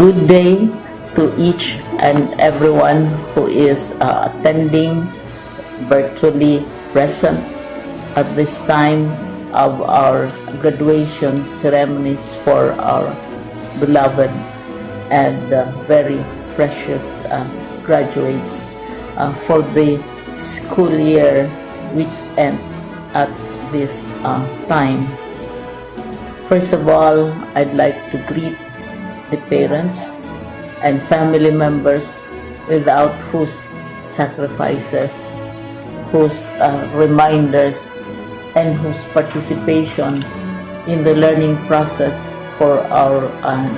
Good day to each and everyone who is attending virtually present at this time of our graduation ceremonies for our beloved and very precious graduates for the school year which ends at this time. First of all, I'd like to greet the parents and family members without whose sacrifices, whose reminders, and whose participation in the learning process for our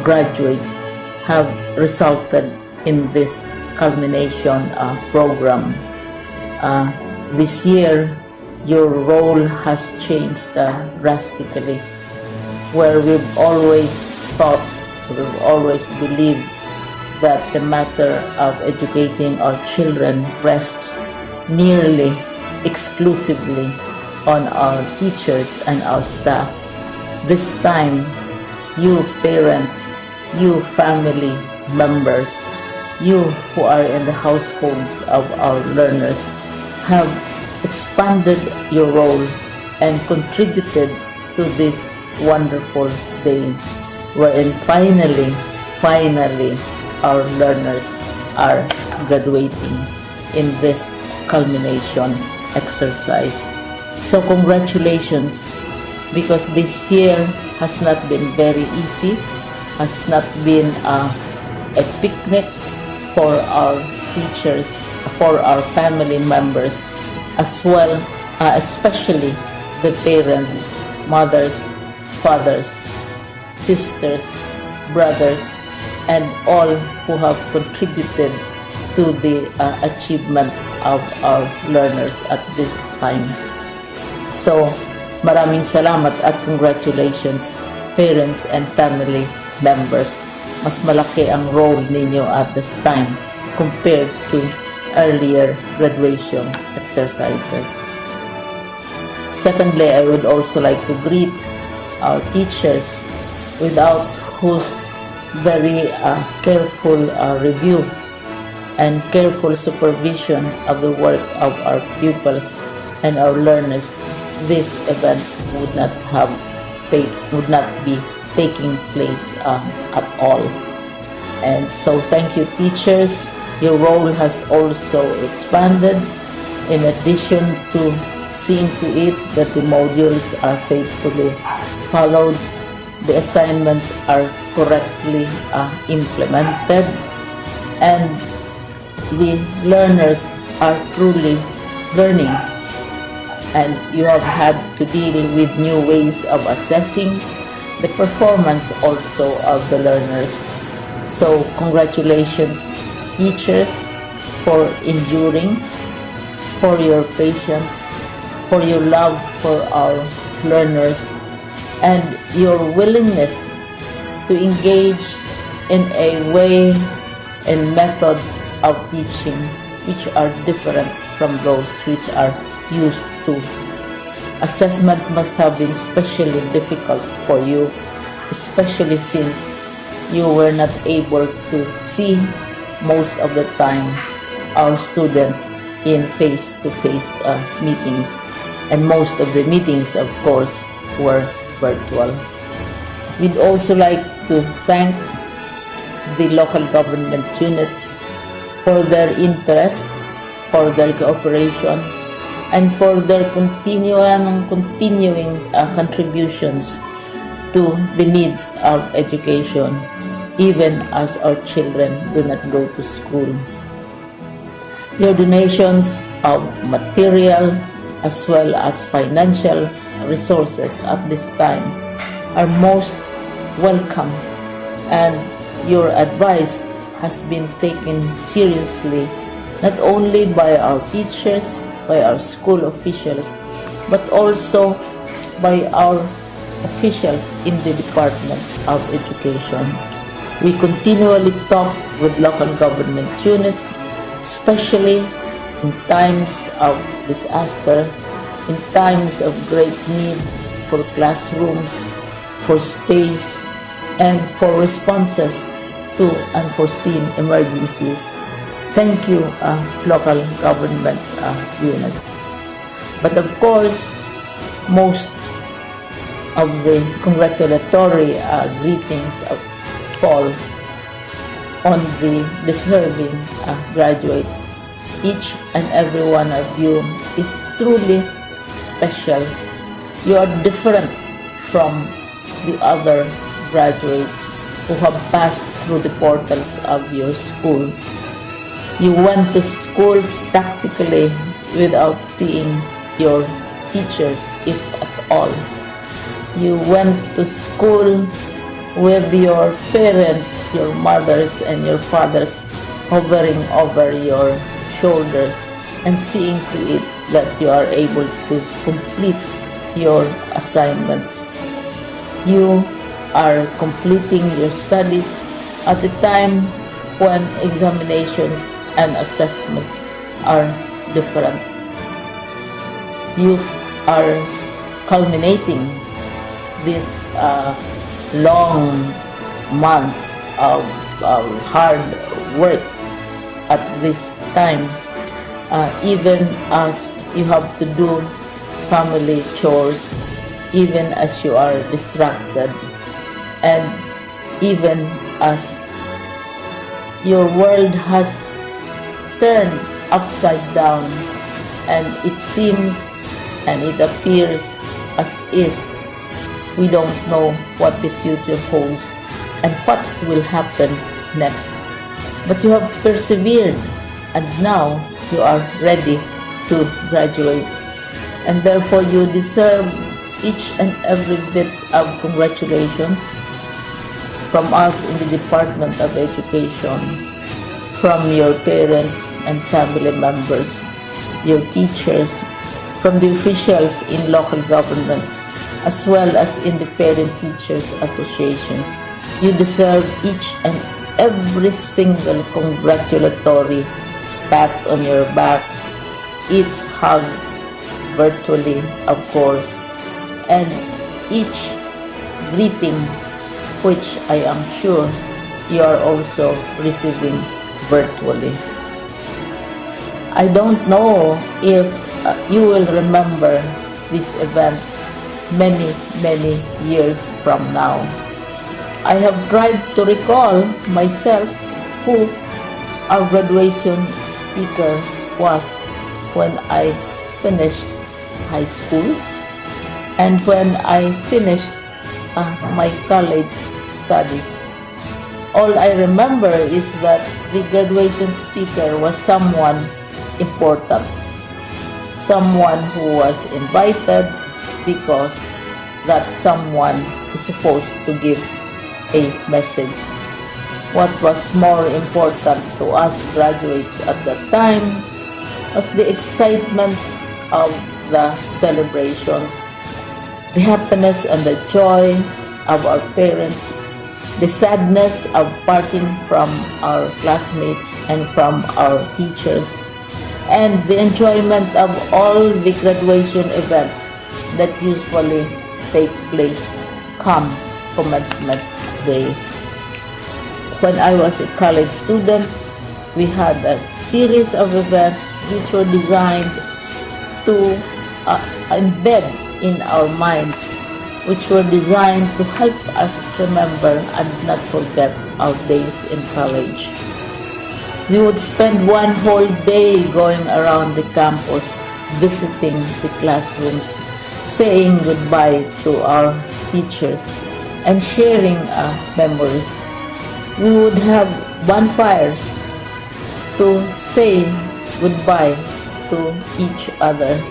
graduates have resulted in this culmination program. This year, your role has changed drastically, where we've always thought, we've always believed that the matter of educating our children rests nearly exclusively on our teachers and our staff. This time, you parents, you family members, you who are in the households of our learners have expanded your role and contributed to this wonderful day, wherein finally our learners are graduating in this culmination exercise. So congratulations, because this year has not been very easy, has not been a picnic for our teachers, for our family members, as well, especially the parents, mothers, fathers, sisters, brothers, and all who have contributed to the achievement of our learners at this time. So, maraming salamat at congratulations, parents and family members. Mas malaki ang role ninyo at this time compared to earlier graduation exercises. Secondly, I would also like to greet our teachers, without whose very careful review and careful supervision of the work of our pupils and our learners, this event would not be taking place at all. And so thank you, teachers. Your role has also expanded. In addition to seeing to it that the modules are faithfully followed, the assignments are correctly implemented, and the learners are truly learning. And you have had to deal with new ways of assessing the performance also of the learners. So congratulations, teachers, for enduring, for your patience, for your love for our learners, and your willingness to engage in a way and methods of teaching which are different from those which are used to. Assessment must have been especially difficult for you, especially since you were not able to see most of the time our students in face-to-face meetings, and most of the meetings, of course, were virtual. We'd also like to thank the local government units for their interest, for their cooperation, and for their continuing contributions to the needs of education, even as our children do not go to school. Your donations of material as well as financial resources at this time are most welcome, and your advice has been taken seriously not only by our teachers, by our school officials, but also by our officials in the Department of Education. We continually talk with local government units, especially in times of disaster, in times of great need for classrooms, for space, and for responses to unforeseen emergencies. Thank you, local government units. But of course, most of the congratulatory greetings fall on the deserving graduate. Each and every one of you is truly special. You are different from the other graduates who have passed through the portals of your school. You went to school practically without seeing your teachers, if at all. You went to school with your parents, your mothers and your fathers hovering over your shoulders and seeing to it that you are able to complete your assignments. You are completing your studies at a time when examinations and assessments are different. You are culminating these long months of hard work at this time, even as you have to do family chores, even as you are distracted, and even as your world has turned upside down, and it seems and it appears as if we don't know what the future holds and what will happen next. But you have persevered, and now you are ready to graduate, and therefore you deserve each and every bit of congratulations from us in the Department of Education, from your parents and family members, your teachers, from the officials in local government, as well as in the Parent Teachers Associations. You deserve each and every single congratulatory pat on your back, each hug, virtually of course, and each greeting which I am sure you are also receiving virtually. I don't know if you will remember this event many years from now. I have tried to recall myself who our graduation speaker was when I finished high school and when I finished my college studies. All I remember is that the graduation speaker was someone important, someone who was invited because that someone is supposed to give a message. What was more important to us graduates at that time was the excitement of the celebrations, the happiness and the joy of our parents, the sadness of parting from our classmates and from our teachers, and the enjoyment of all the graduation events that usually take place come commencement day. When I was a college student, we had a series of events which were designed to embed in our minds, which were designed to help us remember and not forget our days in college. We would spend one whole day going around the campus, visiting the classrooms, saying goodbye to our teachers, and sharing memories. We would have bonfires to say goodbye to each other.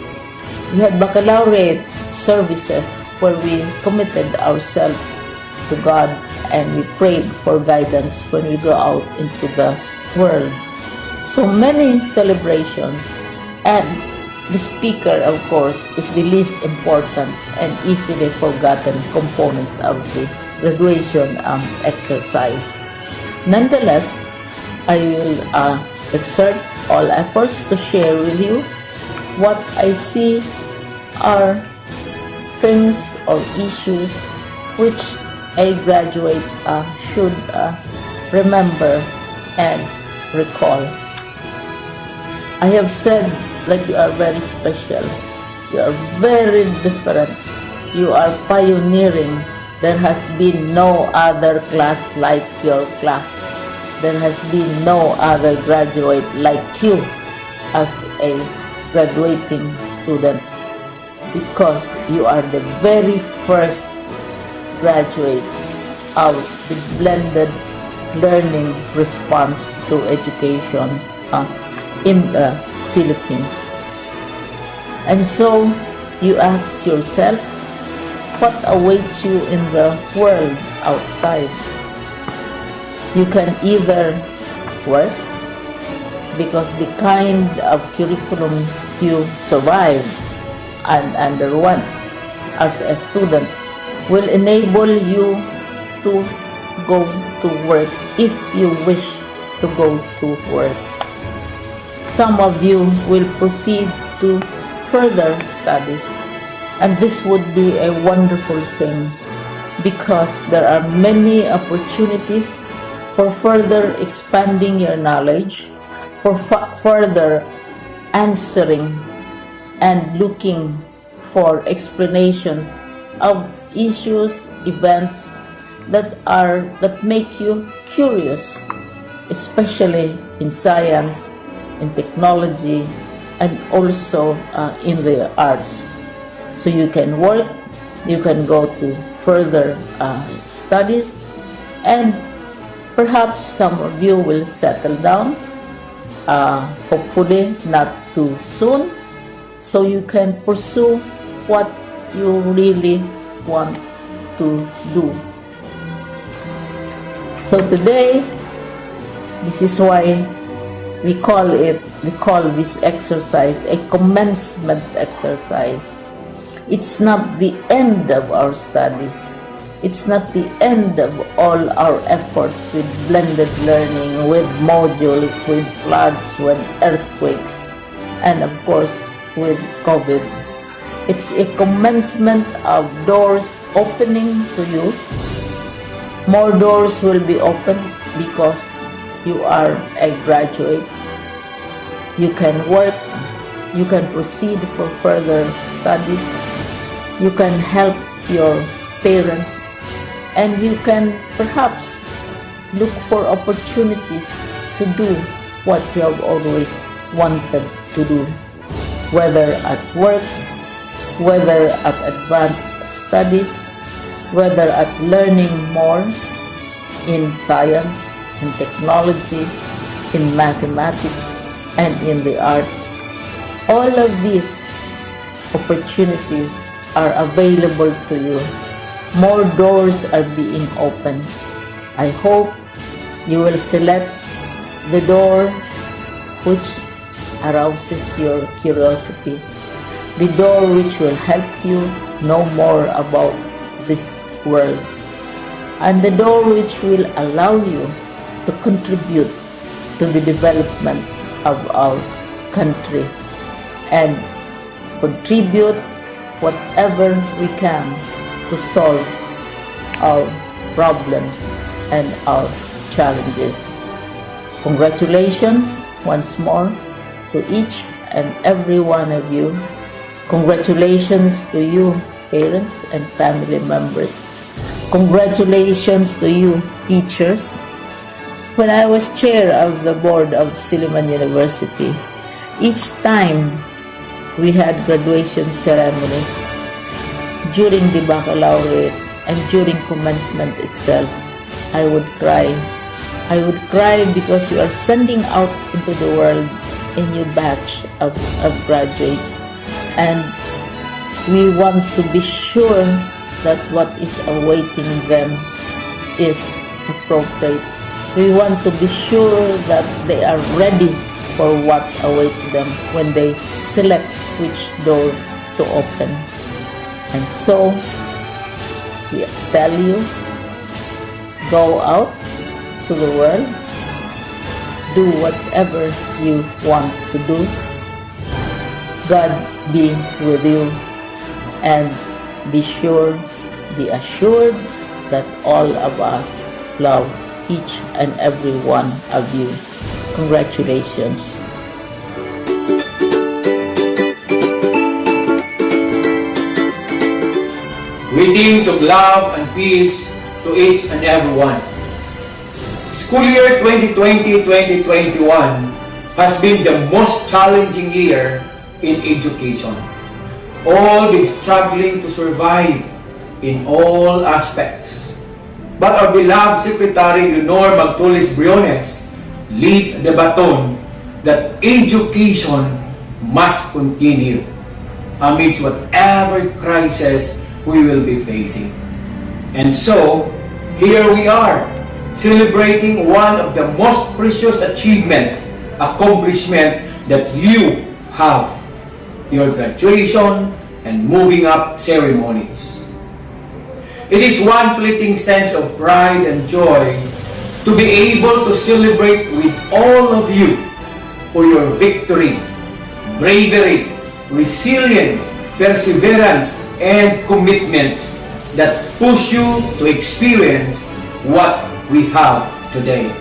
We had baccalaureate services where we committed ourselves to God and we prayed for guidance when we go out into the world. So many celebrations, and the speaker, of course, is the least important and easily forgotten component of the graduation exercise. Nonetheless, I will exert all efforts to share with you what I see are things or issues which a graduate should remember and recall. I have said that you are very special, you are very different, you are pioneering. There has been no other class like your class. There has been no other graduate like you as a graduating student, because you are the very first graduate of the blended learning response to education in the Philippines. And so you ask yourself, what awaits you in the world outside? You can either work, because the kind of curriculum you survive and underwent as a student will enable you to go to work if you wish to go to work. Some of you will proceed to further studies, and this would be a wonderful thing because there are many opportunities for further expanding your knowledge, for further answering and looking for explanations of issues, events that make you curious, especially in science, in technology, and also in the arts. So you can work, you can go to further studies, and perhaps some of you will settle down, hopefully not too soon, so you can pursue what you really want to do. So today, this is why we call this exercise a commencement exercise. It's not the end of our studies. It's not the end of all our efforts with blended learning, with modules, with floods, with earthquakes, and of course with COVID. It's a commencement of doors opening to you. More doors will be opened because you are a graduate. You can work, you can proceed for further studies, you can help your parents, and you can perhaps look for opportunities to do what you have always wanted to do, whether at work, whether at advanced studies, whether at learning more in science, in technology, in mathematics, and in the arts. All of these opportunities are available to you. More doors are being opened. I hope you will select the door which arouses your curiosity, the door which will help you know more about this world, and the door which will allow you to contribute to the development of our country and contribute whatever we can to solve our problems and our challenges. Congratulations once more to each and every one of you. Congratulations to you, parents and family members. Congratulations to you, teachers. When I was chair of the board of Silliman University, each time we had graduation ceremonies, during the baccalaureate and during commencement itself, I would cry. I would cry because you are sending out into the world a new batch of graduates, and we want to be sure that what is awaiting them is appropriate. We want to be sure that they are ready for what awaits them when they select which door to open. And so, we tell you, go out to the world, do whatever you want to do. God be with you, and be assured that all of us love each and every one of you. Congratulations. Greetings of love and peace to each and every one. School year 2020-2021 has been the most challenging year in education. All been struggling to survive in all aspects. But our beloved Secretary Leonor Magtulis Briones lead the baton that education must continue amidst whatever crisis we will be facing. And so, here we are, celebrating one of the most precious accomplishment that you have, your graduation and moving up ceremonies. It is one fleeting sense of pride and joy to be able to celebrate with all of you for your victory, bravery, resilience, perseverance, and commitment that push you to experience what we have today.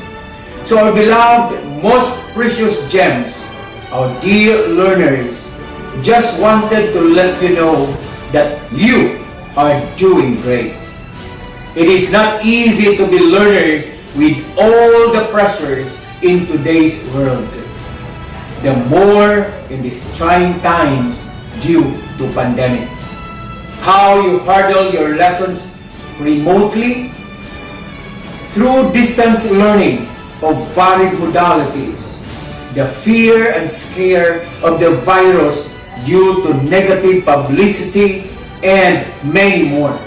So our beloved, most precious gems, our dear learners, just wanted to let you know that you are doing great. It is not easy to be learners with all the pressures in today's world. The more in these trying times due to pandemic. How you hurdle your lessons remotely through distance learning of varied modalities, the fear and scare of the virus due to negative publicity, and many more.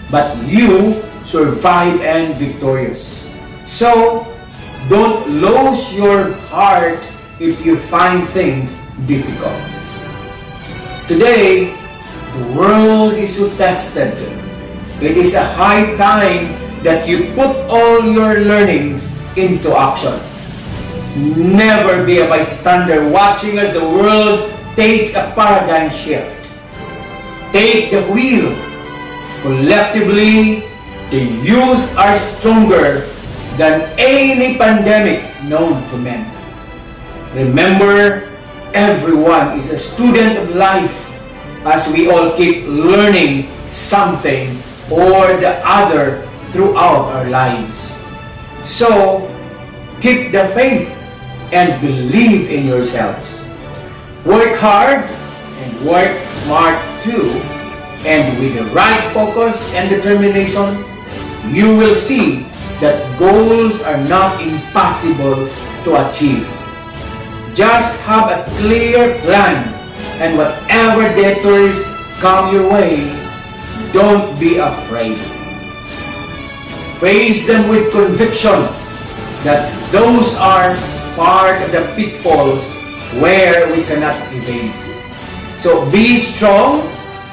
But you survive and victorious. So, don't lose your heart if you find things difficult. Today, the world is so tested. It is a high time that you put all your learnings into action. Never be a bystander watching as the world takes a paradigm shift. Take the wheel. Collectively, the youth are stronger than any pandemic known to men. Remember, everyone is a student of life as we all keep learning something or the other throughout our lives. So, keep the faith and believe in yourselves. Work hard and work smart too, and with the right focus and determination, you will see that goals are not impossible to achieve. Just have a clear plan, and whatever detours come your way, don't be afraid. Face them with conviction that those are part of the pitfalls where we cannot evade. So be strong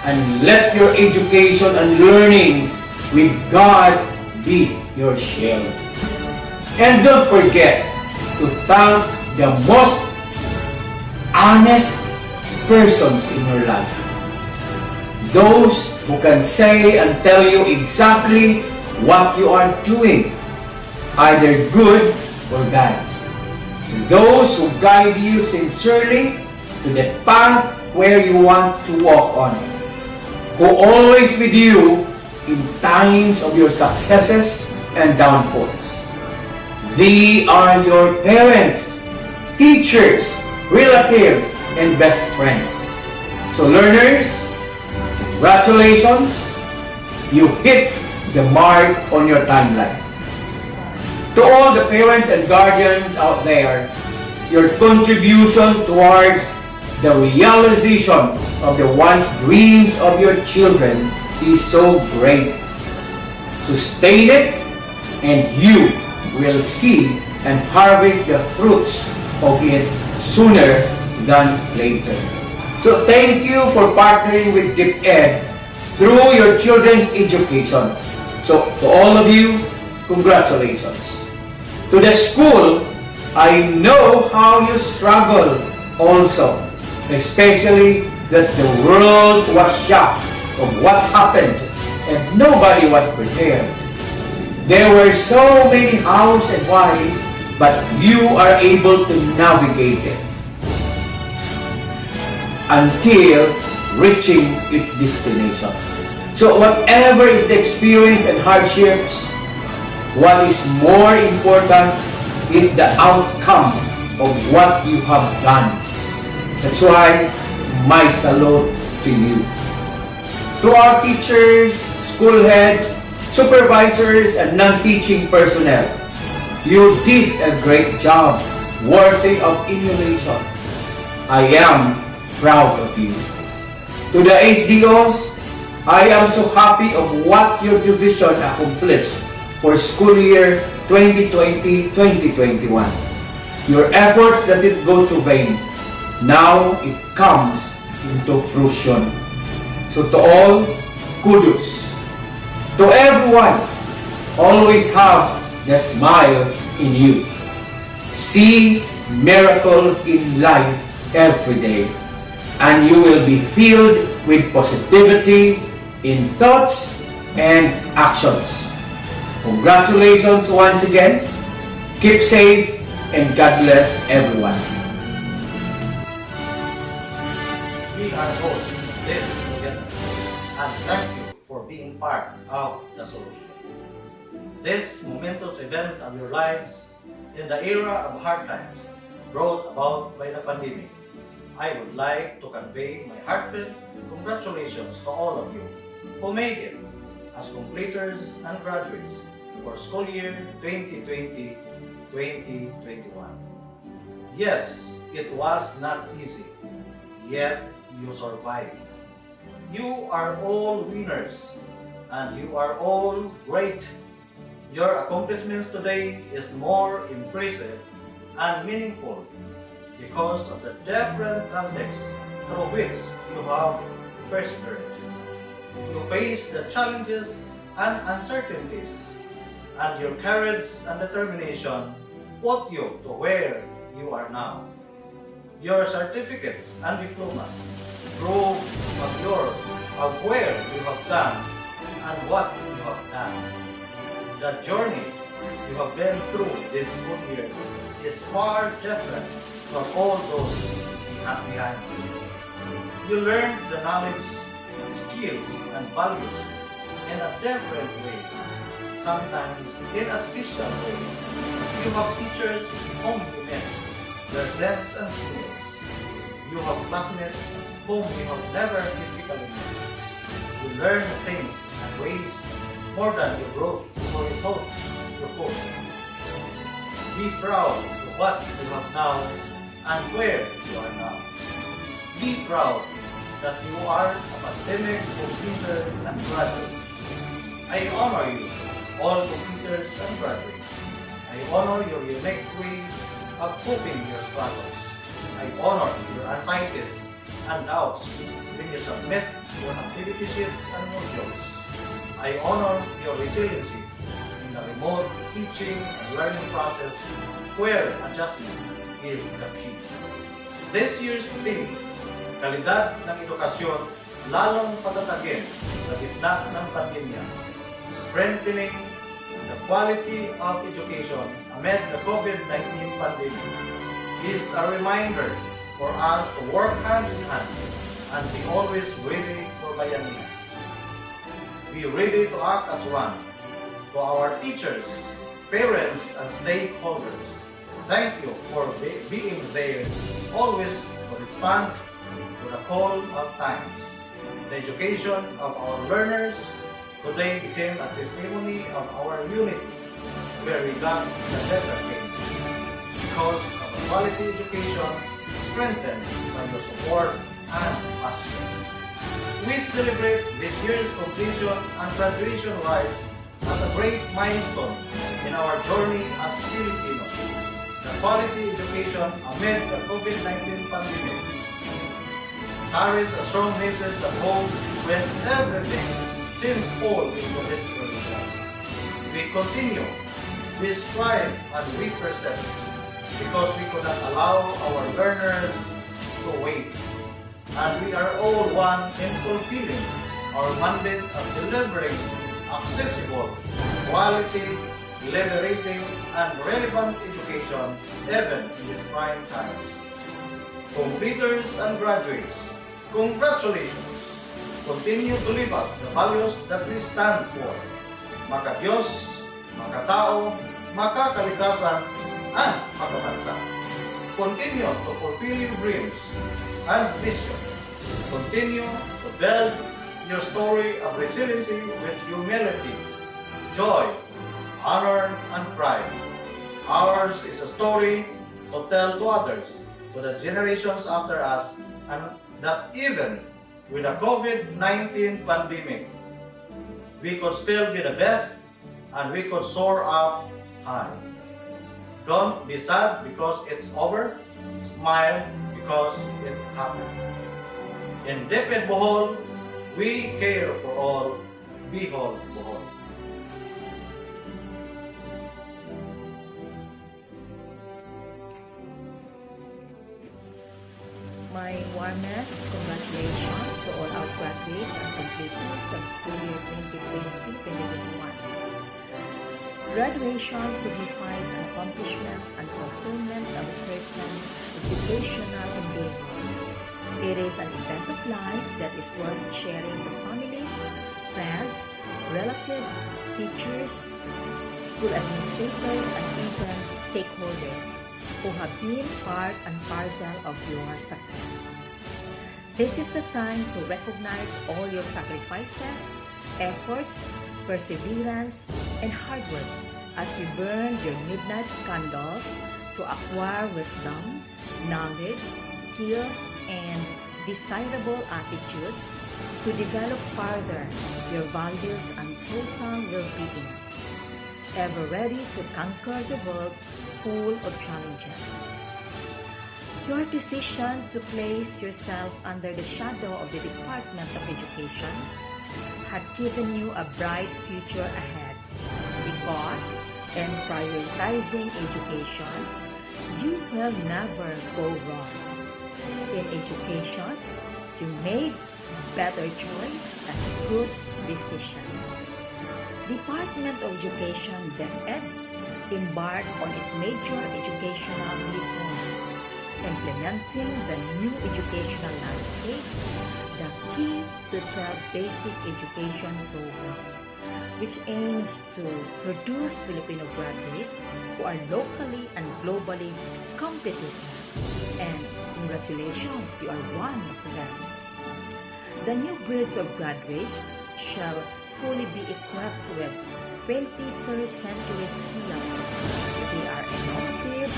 and let your education and learnings with God be your shield. And don't forget to thank the most honest persons in your life. Those who can say and tell you exactly what you are doing, either good or bad. Those who guide you sincerely to the path where you want to walk on, who always with you in times of your successes and downfalls. They are your parents, teachers, relatives, and best friend. So learners, congratulations, you hit the mark on your timeline. To all the parents and guardians out there, your contribution towards the realization of the once dreams of your children is so great. Sustain it, and you will see and harvest the fruits of it sooner than later. So thank you for partnering with DepEd through your children's education. So to all of you, congratulations. To the school, I know how you struggle also, especially that the world was shocked of what happened and nobody was prepared. There were so many hows and whys, but you are able to navigate it until reaching its destination. So whatever is the experience and hardships, what is more important is the outcome of what you have done. That's why my salute to you. To our teachers, school heads, supervisors, and non-teaching personnel, you did a great job, worthy of emulation. I am proud of you. To the SDOs, I am so happy of what your division accomplished for school year 2020-2021. Your efforts doesn't go to vain. Now it comes into fruition. So to all, kudos. To everyone, always have the smile in you. See miracles in life every day, and you will be filled with positivity in thoughts and actions. Congratulations once again. Keep safe and God bless everyone. We are both this together, and thank you for being part of the solution. This momentous event of your lives in the era of hard times brought about by the pandemic, I would like to convey my heartfelt congratulations to all of you who made it as completers and graduates for school year 2020-2021. Yes, it was not easy, yet you survived. You are all winners, and you are all great. Your accomplishments today is more impressive and meaningful because of the different contexts through which you have persevered. You face the challenges and uncertainties, and your courage and determination put you to where you are now. Your certificates and diplomas prove of where you have gone and what you have done. The journey you have been through this school year is far different from all those behind you. You learned the knowledge, skills, and values in a different way, sometimes in a special way. You have teachers whom you miss, their sense and skills. You have classmates whom you have never physically met. You learn things and ways more than you wrote or you thought you could. Be proud of what you have now and where you are now. Be proud that you are a pandemic completer and graduate. I honor you, all completers and graduates. I honor your unique way of coping your struggles. I honor your anxieties and doubts when you submit your activity sheets and modules. I honor your resiliency in the remote teaching and learning process where adjustment is the key. This year's theme, kalidad ng edukasyon, lalong patatagin sa gitna ng pandemya, strengthening the quality of education amid the COVID-19 pandemic, is a reminder for us to work hand in hand and be always ready for bayanihan. Be ready to act as one. To our teachers, parents, and stakeholders, thank you for being there, always to respond to the call of times. The education of our learners today became a testimony of our unity, where we got the better games because of a quality education strengthened by your support and passion. We celebrate this year's completion and graduation rites as a great milestone in our journey as Filipinos. The quality education amid the COVID-19 pandemic carries a strong message of hope when everything seems fall into desperation. We continue, we strive, and we persist because we could not allow our learners to wait. And we are all one in fulfilling our mandate of delivering accessible, quality, liberating, and relevant education even in these trying times. Completers and graduates, congratulations! Continue to live out the values that we stand for. Maka-Diyos, maka-tao, maka-kalikasan, and maka-bansa. Continue to fulfill your dreams and vision. Continue to build your story of resiliency with humility, joy, honor, and pride. Ours is a story to tell to others, to the generations after us, and that even with the COVID-19 pandemic, we could still be the best and we could soar up high. Don't be sad because it's over. Smile because it happened. In Dipit Bohol, we care for all. Bihol Bohol. My warmest congratulations to all our graduates and completers of school year 2020-2021. Graduation signifies an accomplishment and fulfillment of a certain educational endeavor. It is an event of life that is worth sharing to families, friends, relatives, teachers, school administrators, and even stakeholders who have been part and parcel of your success. This is the time to recognize all your sacrifices, efforts, perseverance, and hard work as you burn your midnight candles to acquire wisdom, knowledge, skills, and desirable attitudes to develop further your values and total well-being, ever ready to conquer the world full of challenges. Your decision to place yourself under the shadow of the Department of Education had given you a bright future ahead because in prioritizing education, you will never go wrong. In education, you made better choice and good decision. Department of Education DepEd embarked on its major educational reform, implementing the new educational landscape, the Key to 12 Basic Education Program, which aims to produce Filipino graduates who are locally and globally competitive. And congratulations, you are one of them. The new breeds of graduates shall fully be equipped with 21st century skills. They are innovative,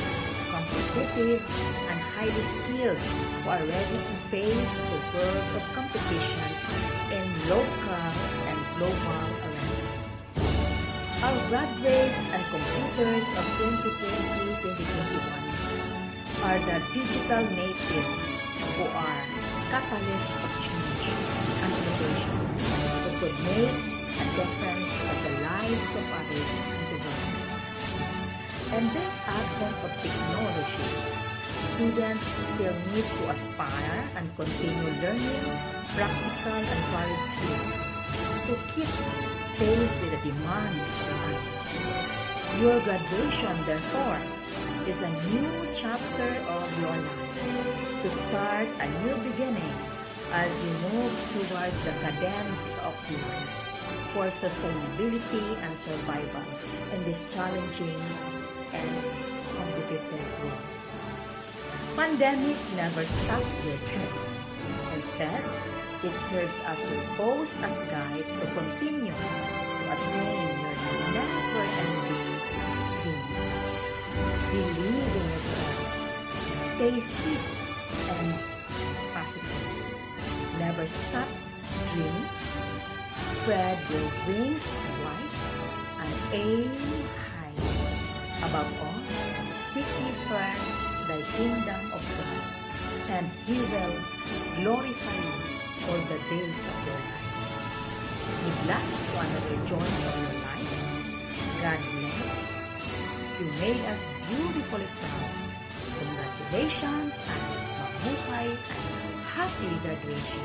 competitive, and highly skilled who are ready to face the world of competitions in local and global arena. Our graduates and computers of 2020-2021 are the digital natives who are catalysts of change and innovations who could make a difference of the lives of others and to the world. And this advent of technology, students still need to aspire and continue learning practical and varied skills to keep pace with the demands of life. Your graduation, therefore, is a new chapter of your life, to start a new beginning as you move towards the cadence of life for sustainability and survival in this challenging and competitive world. Pandemic never stopped your dreams. Instead, it serves as your pose as guide to continue to attain your never-ending dreams. Believe in yourself. Stay fit and positive. Never stop dreaming. Spread your wings wide and aim high. Above all, seek ye first thy kingdom of God, and He will glorify you all the days of your life. Good luck to another journey of your life. God bless. You made us beautifully proud. Congratulations and mabuhay and happy graduation.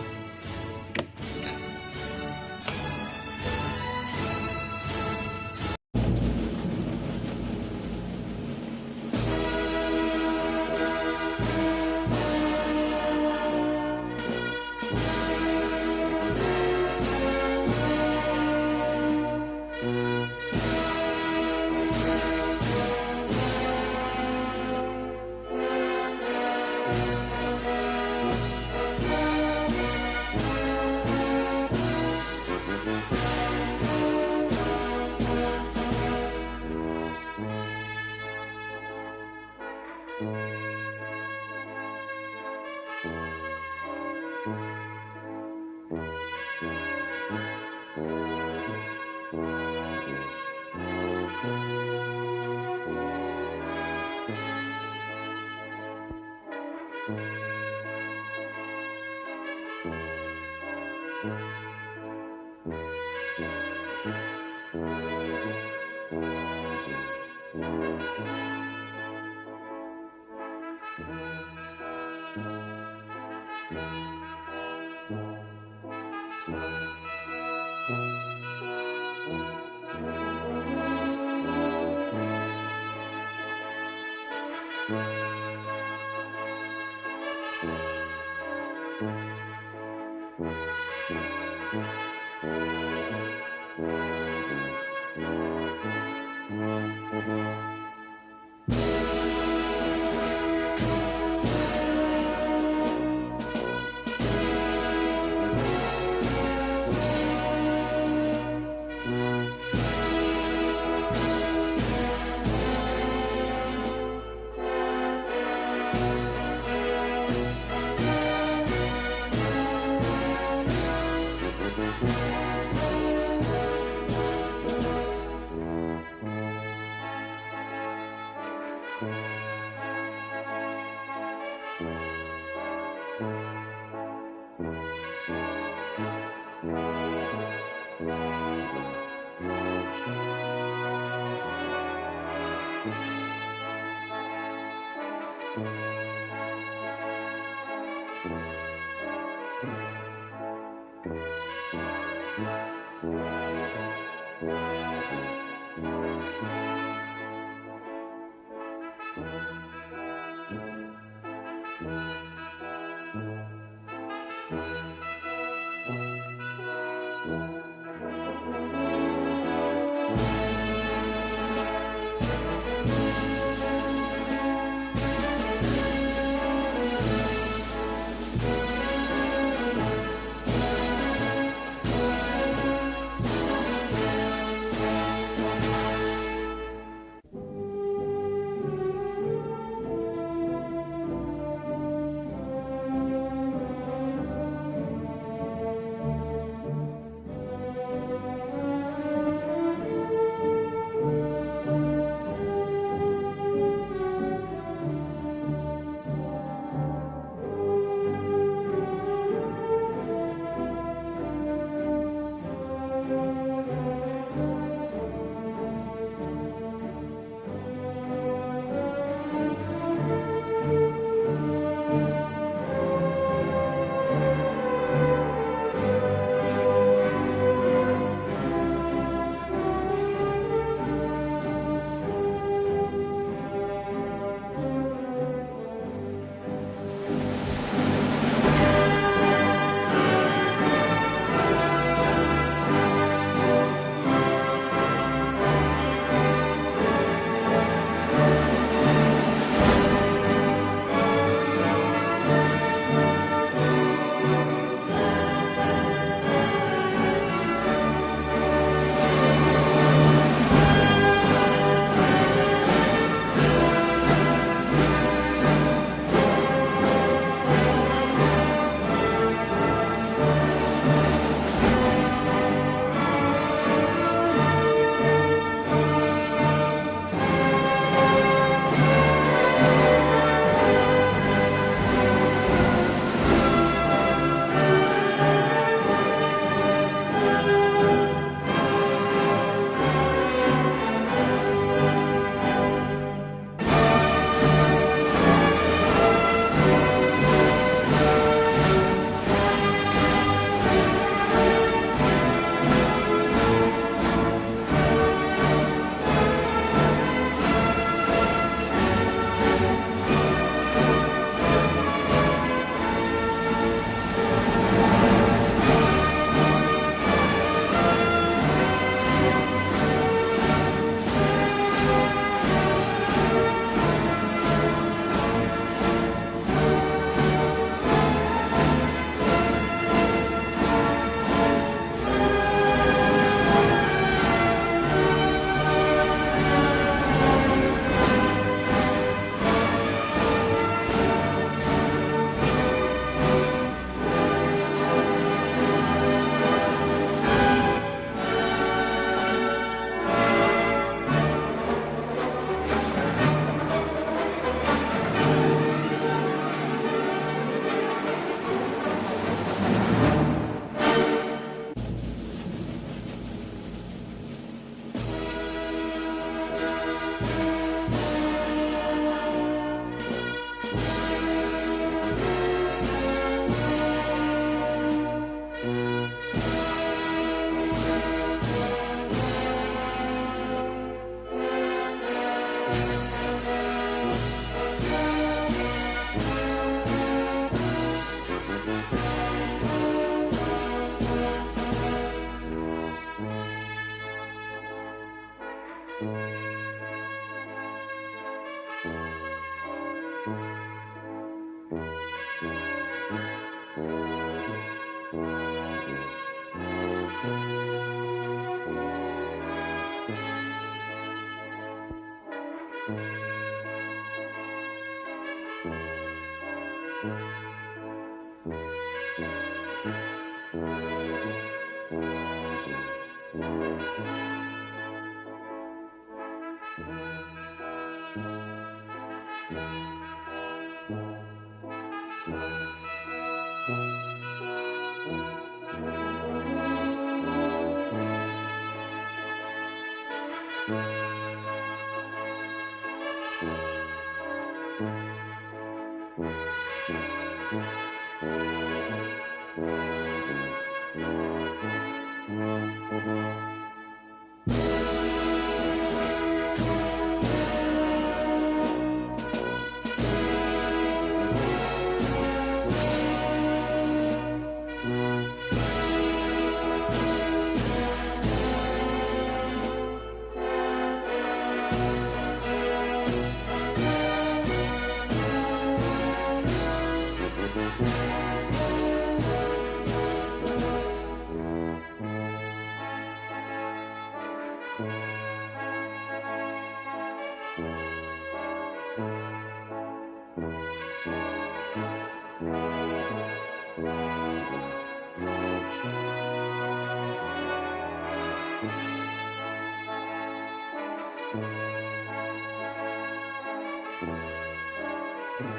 Thank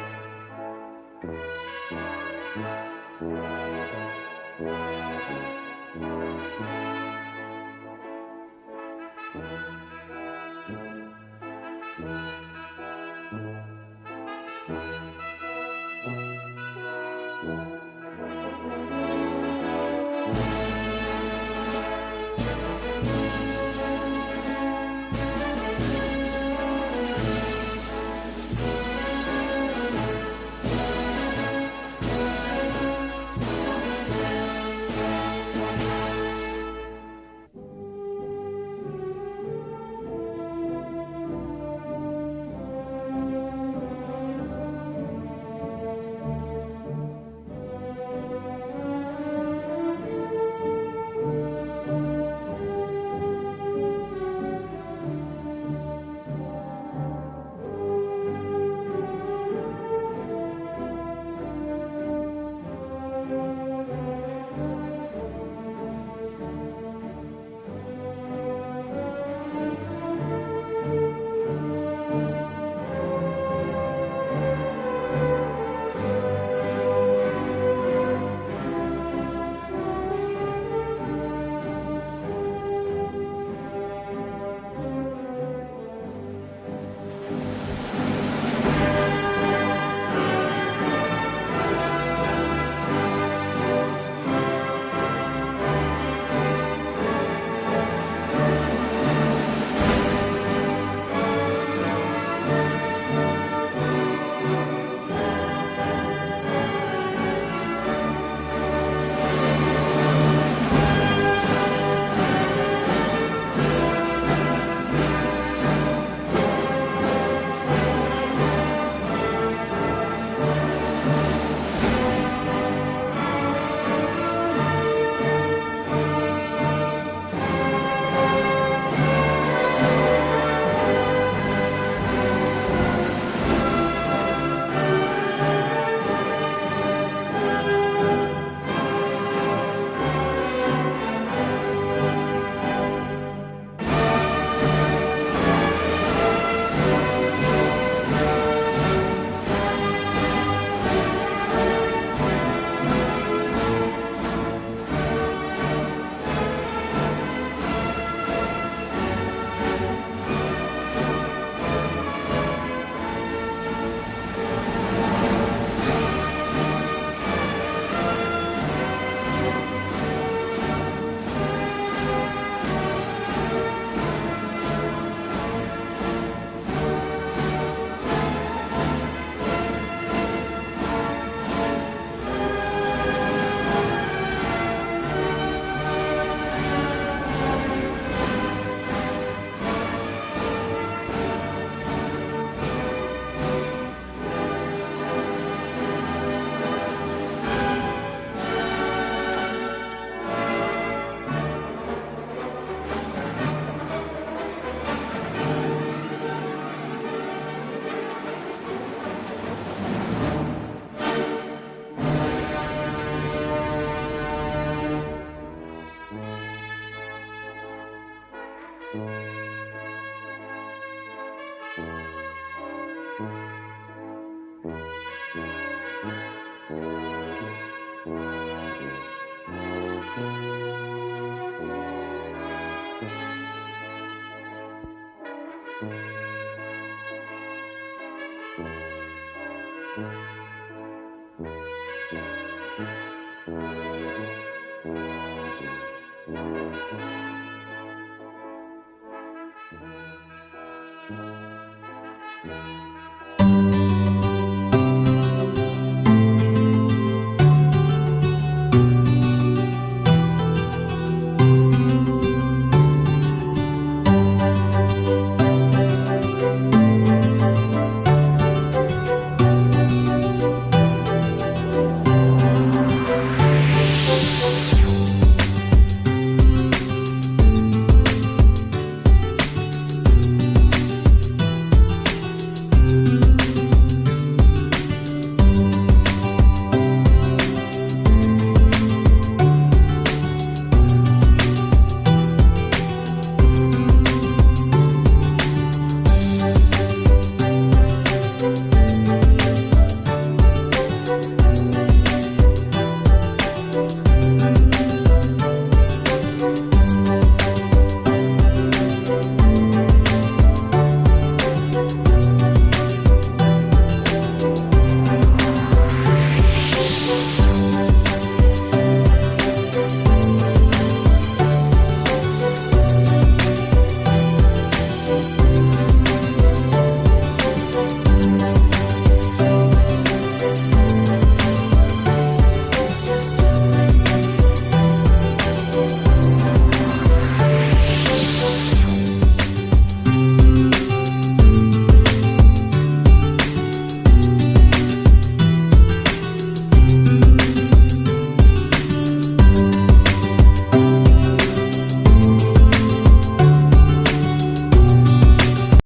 you.